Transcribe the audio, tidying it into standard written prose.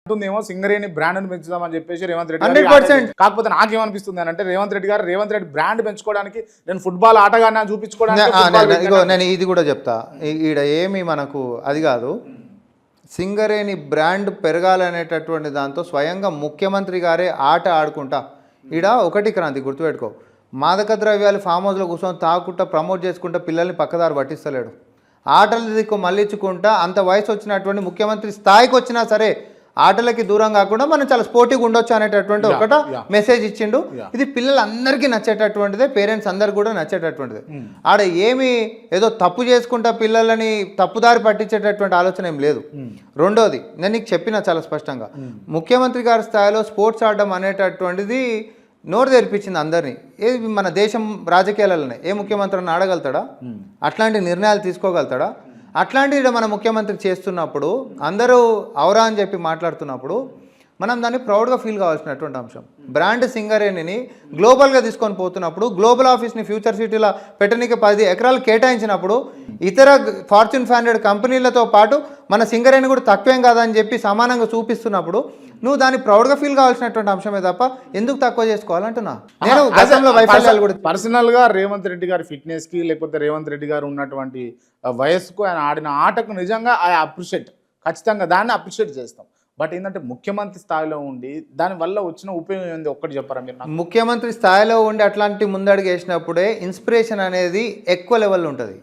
ఉంటుందేమో సింగరేణి బ్రాండ్ పెంచుదామని చెప్పేసి రేవంత్ రెడ్డి 100%. కాకపోతే నాకేమనిపిస్తుంది అని అంటే రేవంత్ రెడ్డి బ్రాండ్ పెంచుకోవడానికి నేను ఫుట్బాల్ ఆటగానే చూపించుకోవడానికి ఇగో నేను ఇది కూడా చెప్తా. ఈడ ఏమి మనకు అది కాదు, సింగరేణి బ్రాండ్ పెరగాలనేటటువంటి దాంతో స్వయంగా ముఖ్యమంత్రి గారే ఆట ఆడుకుంటా ఈడ ఒకటి క్రాంతి గుర్తుపెట్టుకో, మాదక ద్రవ్యాలు ఫామ్ హౌస్లో కూర్చొని తాగుకుంటా ప్రమోట్ చేసుకుంటా పిల్లల్ని పక్కదారి పట్టిస్తలేడు. ఆటల దిక్కు మళ్ళించుకుంటా అంత వయసు వచ్చినటువంటి ముఖ్యమంత్రి స్థాయికి వచ్చినా సరే ఆటలకి దూరం కాకుండా మనం చాలా స్పోర్టివ్గా ఉండొచ్చు అనేటటువంటి ఒకట మెసేజ్ ఇచ్చిండు. ఇది పిల్లలందరికీ నచ్చేటటువంటిదే, పేరెంట్స్ అందరికి కూడా నచ్చేటటువంటిది. ఆడ ఏమి ఏదో తప్పు చేసుకుంటా పిల్లలని తప్పుదారి పట్టించేటటువంటి ఆలోచన ఏం లేదు. రెండోది నేను నీకు చెప్పిన చాలా స్పష్టంగా, ముఖ్యమంత్రి గారి స్థాయిలో స్పోర్ట్స్ ఆడడం అనేటటువంటిది నోరు తెరిపించింది అందరినీ. ఏది మన దేశం రాజకీయాలలోనే ఏ ముఖ్యమంత్రి అని ఆడగలుగుతాడా? అట్లాంటి నిర్ణయాలు తీసుకోగలుగుతాడా? అట్లాంటివి మన ముఖ్యమంత్రి చేస్తున్నప్పుడు అందరూ అవరా అని చెప్పి మాట్లాడుతున్నప్పుడు మనం దాన్ని ప్రౌడ్గా ఫీల్ కావాల్సినటువంటి అంశం. బ్రాండ్ సింగరేణిని గ్లోబల్గా తీసుకొని పోతున్నప్పుడు, గ్లోబల్ ఆఫీస్ని ఫ్యూచర్ సిటీలో పెట్టడానికి 10 ఎకరాలు కేటాయించినప్పుడు, ఇతర ఫార్చ్యూన్ 500 కంపెనీలతో పాటు మన సింగరేణి కూడా తక్కువేం కాదని చెప్పి సమానంగా చూపిస్తున్నప్పుడు నువ్వు దాన్ని ప్రౌడ్గా ఫీల్ కావాల్సినటువంటి అంశమే తప్ప ఎందుకు తక్కువ చేసుకోవాలంటున్నా. నేను గతంలో వైఫల్యాలు కూడా పర్సనల్గా రేవంత్ రెడ్డి గారి ఫిట్నెస్కి లేకపోతే రేవంత్ రెడ్డి గారు ఉన్నటువంటి వయస్సుకు ఆయన ఆడిన ఆటకు నిజంగా ఐ అప్రిషియేట్, ఖచ్చితంగా దాన్ని అప్రిషియేట్ చేస్తాం. బట్ ఏంటంటే ముఖ్యమంత్రి స్థాయిలో ఉండి దానివల్ల వచ్చిన ఉపయోగం ఏంది ఒక్కటి చెప్పారా మీరు? ముఖ్యమంత్రి స్థాయిలో ఉండి అట్లాంటి ముందడుగు వేసినప్పుడే ఇన్స్పిరేషన్ అనేది ఎక్కువ లెవెల్లో ఉంటుంది.